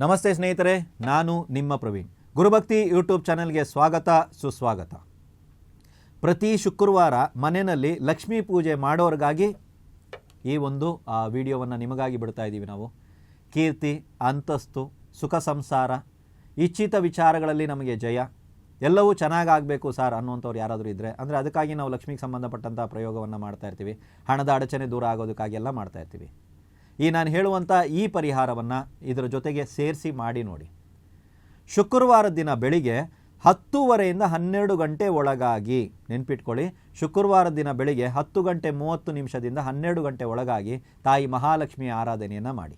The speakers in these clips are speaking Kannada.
ನಮಸ್ತೆ ಸ್ನೇಹಿತರೆ, ನಾನು ನಿಮ್ಮ ಪ್ರವೀಣ್. ಗುರುಭಕ್ತಿ ಯೂಟ್ಯೂಬ್ ಚಾನೆಲ್ಗೆ ಸ್ವಾಗತ ಸುಸ್ವಾಗತ. ಪ್ರತಿ ಶುಕ್ರವಾರ ಮನೆಯಲ್ಲಿ ಲಕ್ಷ್ಮೀ ಪೂಜೆ ಮಾಡೋರಿಗಾಗಿ ಈ ಒಂದು ವಿಡಿಯೋವನ್ನು ನಿಮಗಾಗಿ ಬಿಡ್ತಾ ಇದ್ದೀವಿ. ನಾವು ಕೀರ್ತಿ, ಅಂತಸ್ತು, ಸುಖ ಸಂಸಾರ, ಇಚ್ಛಿತ ವಿಚಾರಗಳಲ್ಲಿ ನಮಗೆ ಜಯ ಎಲ್ಲವೂ ಚೆನ್ನಾಗಾಗಬೇಕು ಸರ್ ಅನ್ನುವಂಥವ್ರು ಯಾರಾದರೂ ಇದ್ದರೆ ಅಂದರೆ ಅದಕ್ಕಾಗಿ ನಾವು ಲಕ್ಷ್ಮಿಗೆ ಸಂಬಂಧಪಟ್ಟಂಥ ಪ್ರಯೋಗವನ್ನು ಮಾಡ್ತಾ ಇರ್ತೀವಿ. ಹಣದ ಅಡಚಣೆ ದೂರ ಆಗೋದಕ್ಕಾಗಿ ಎಲ್ಲ ಮಾಡ್ತಾ ಇರ್ತೀವಿ. ಈ ನಾನು ಹೇಳುವಂಥ ಈ ಪರಿಹಾರವನ್ನು ಇದರ ಜೊತೆಗೆ ಸೇರಿಸಿ ಮಾಡಿ ನೋಡಿ. ಶುಕ್ರವಾರದ ದಿನ ಬೆಳಿಗ್ಗೆ 10:30ಯಿಂದ 12 ಗಂಟೆ ಒಳಗಾಗಿ ನೆನ್ಪಿಟ್ಕೊಳ್ಳಿ. ಶುಕ್ರವಾರದ ದಿನ ಬೆಳಿಗ್ಗೆ 10 ಗಂಟೆ 30 ನಿಮಿಷದಿಂದ 12 ಗಂಟೆ ಒಳಗಾಗಿ ತಾಯಿ ಮಹಾಲಕ್ಷ್ಮಿಯ ಆರಾಧನೆಯನ್ನು ಮಾಡಿ.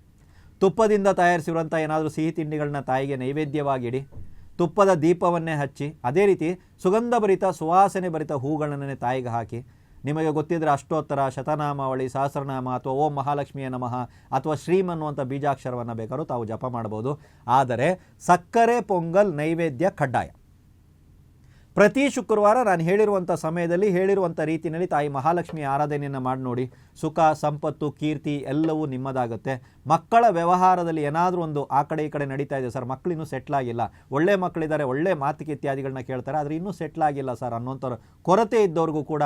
ತುಪ್ಪದಿಂದ ತಯಾರಿಸಿರುವಂಥ ಏನಾದರೂ ಸಿಹಿ ತಿಂಡಿಗಳನ್ನ ತಾಯಿಗೆ ನೈವೇದ್ಯವಾಗಿಡಿ. ತುಪ್ಪದ ದೀಪವನ್ನೇ ಹಚ್ಚಿ, ಅದೇ ರೀತಿ ಸುಗಂಧಭರಿತ ಸುವಾಸನೆ ಭರಿತ ಹೂಗಳನ್ನೇ ತಾಯಿಗೆ ಹಾಕಿ. ನಿಮಗೆ ಗೊತ್ತಿದ್ದರೆ ಅಷ್ಟೋತ್ತರ, ಶತನಾಮಾವಳಿ, ಸಹಸ್ರನಾಮ ಅಥವಾ ಓಂ ಮಹಾಲಕ್ಷ್ಮಿಯ ನಮಃ ಅಥವಾ ಶ್ರೀಮ್ ಅನ್ನುವಂಥ ಬೀಜಾಕ್ಷರವನ್ನು ಬೇಕಾದ್ರೂ ತಾವು ಜಪ ಮಾಡ್ಬೋದು. ಆದರೆ ಸಕ್ಕರೆ ಪೊಂಗಲ್ ನೈವೇದ್ಯ ಕಡ್ಡಾಯ. ಪ್ರತಿ ಶುಕ್ರವಾರ ನಾನು ಹೇಳಿರುವಂಥ ಸಮಯದಲ್ಲಿ ಹೇಳಿರುವಂಥ ರೀತಿಯಲ್ಲಿ ತಾಯಿ ಮಹಾಲಕ್ಷ್ಮಿ ಆರಾಧನೆಯನ್ನು ಮಾಡಿ ನೋಡಿ. ಸುಖ, ಸಂಪತ್ತು, ಕೀರ್ತಿ ಎಲ್ಲವೂ ನಿಮ್ಮದಾಗುತ್ತೆ. ಮಕ್ಕಳ ವ್ಯವಹಾರದಲ್ಲಿ ಏನಾದರೂ ಒಂದು ಆ ಕಡೆ ಈ ಕಡೆ ನಡೀತಾ ಇದೆ ಸರ್, ಮಕ್ಕಳು ಇನ್ನೂ ಸೆಟ್ಲಾಗಿಲ್ಲ, ಒಳ್ಳೆ ಮಕ್ಕಳಿದ್ದಾರೆ, ಒಳ್ಳೆ ಮಾತಿಗೆ ಇತ್ಯಾದಿಗಳನ್ನ ಕೇಳ್ತಾರೆ, ಆದರೆ ಇನ್ನೂ ಸೆಟ್ಲಾಗಿಲ್ಲ ಸರ್ ಅನ್ನೋಂಥವ್ರು ಕೊರತೆ ಇದ್ದವ್ರಿಗೂ ಕೂಡ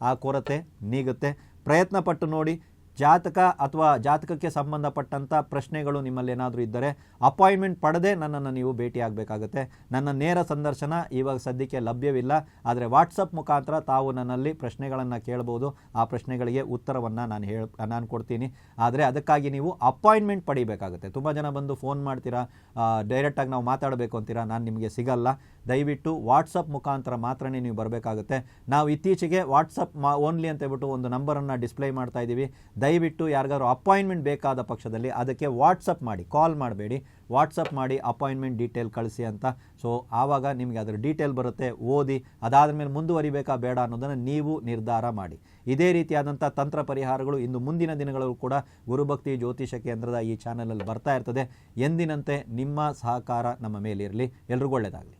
ಆ ಕೊರತೆ ನೀಗುತ್ತೆ. ಪ್ರಯತ್ನ ಪಟ್ಟು ನೋಡಿ. ಜಾತಕ ಅಥವಾ ಜಾತಕಕ್ಕೆ ಸಂಬಂಧಪಟ್ಟಂಥ ಪ್ರಶ್ನೆಗಳು ನಿಮ್ಮಲ್ಲಿ ಏನಾದರೂ ಇದ್ದರೆ ಅಪಾಯಿಂಟ್ಮೆಂಟ್ ಪಡೆದೇ ನನ್ನನ್ನು ನೀವು ಭೇಟಿಯಾಗಬೇಕಾಗುತ್ತೆ. ನನ್ನ ನೇರ ಸಂದರ್ಶನ ಇವಾಗ ಸದ್ಯಕ್ಕೆ ಲಭ್ಯವಿಲ್ಲ. ಆದರೆ ವಾಟ್ಸಪ್ ಮುಖಾಂತರ ತಾವು ನನ್ನಲ್ಲಿ ಪ್ರಶ್ನೆಗಳನ್ನು ಕೇಳ್ಬೋದು. ಆ ಪ್ರಶ್ನೆಗಳಿಗೆ ಉತ್ತರವನ್ನು ನಾನು ಕೊಡ್ತೀನಿ. ಆದರೆ ಅದಕ್ಕಾಗಿ ನೀವು ಅಪಾಯಿಂಟ್ಮೆಂಟ್ ಪಡಿಬೇಕಾಗುತ್ತೆ. ತುಂಬ ಜನ ಬಂದು ಫೋನ್ ಮಾಡ್ತೀರಾ, ಡೈರೆಕ್ಟಾಗಿ ನಾವು ಮಾತಾಡಬೇಕು ಅಂತೀರಾ, ನಾನು ನಿಮಗೆ ಸಿಗಲ್ಲ. ದಯವಿಟ್ಟು ವಾಟ್ಸಪ್ ಮುಖಾಂತರ ಮಾತ್ರನೇ ನೀವು ಬರಬೇಕಾಗುತ್ತೆ. ನಾವು ಇತ್ತೀಚೆಗೆ ವಾಟ್ಸಪ್ ಓನ್ಲಿ ಅಂತ ಹೇಳ್ಬಿಟ್ಟು ಒಂದು ನಂಬರನ್ನು ಡಿಸ್ಪ್ಲೇ ಮಾಡ್ತಾ ಇದ್ದೀವಿ. ದಯವಿಟ್ಟು ಯಾರಿಗಾದ್ರು ಅಪಾಯಿಂಟ್ಮೆಂಟ್ ಬೇಕಾದ ಪಕ್ಷದಲ್ಲಿ ಅದಕ್ಕೆ ವಾಟ್ಸಪ್ ಮಾಡಿ, ಕಾಲ್ ಮಾಡಬೇಡಿ, ವಾಟ್ಸಪ್ ಮಾಡಿ ಅಪಾಯಿಂಟ್ಮೆಂಟ್ ಡೀಟೇಲ್ ಕಳಿಸಿ ಅಂತ. ಸೊ ಆವಾಗ ನಿಮಗೆ ಅದರ ಡೀಟೇಲ್ ಬರುತ್ತೆ, ಓದಿ ಅದಾದ ಮೇಲೆ ಮುಂದುವರಿಬೇಕಾ ಬೇಡ ಅನ್ನೋದನ್ನು ನೀವು ನಿರ್ಧಾರ ಮಾಡಿ. ಇದೇ ರೀತಿಯಾದಂಥ ತಂತ್ರ ಪರಿಹಾರಗಳು ಇನ್ನು ಮುಂದಿನ ದಿನಗಳಲ್ಲೂ ಕೂಡ ಗುರುಭಕ್ತಿ ಜ್ಯೋತಿಷ ಕೇಂದ್ರದ ಈ ಚಾನಲಲ್ಲಿ ಬರ್ತಾ ಇರ್ತದೆ. ಎಂದಿನಂತೆ ನಿಮ್ಮ ಸಹಕಾರ ನಮ್ಮ ಮೇಲಿರಲಿ. ಎಲ್ರಿಗೂ ಒಳ್ಳೆಯದಾಗಲಿ.